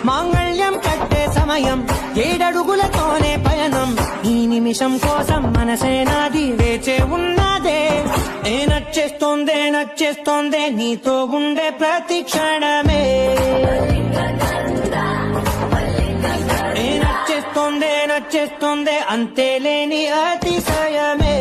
మాంగళ్యం కట్టే సమయం 7 అడుగులతోనే పయనం ఈ నిమిషం కోసం మనసే నాది వేచే ఉన్నదే నచ్చేస్తోందే నీతో ఉండే ప్రతి క్షణమే నచ్చేస్తోందే అంతే లేని అతిశయమే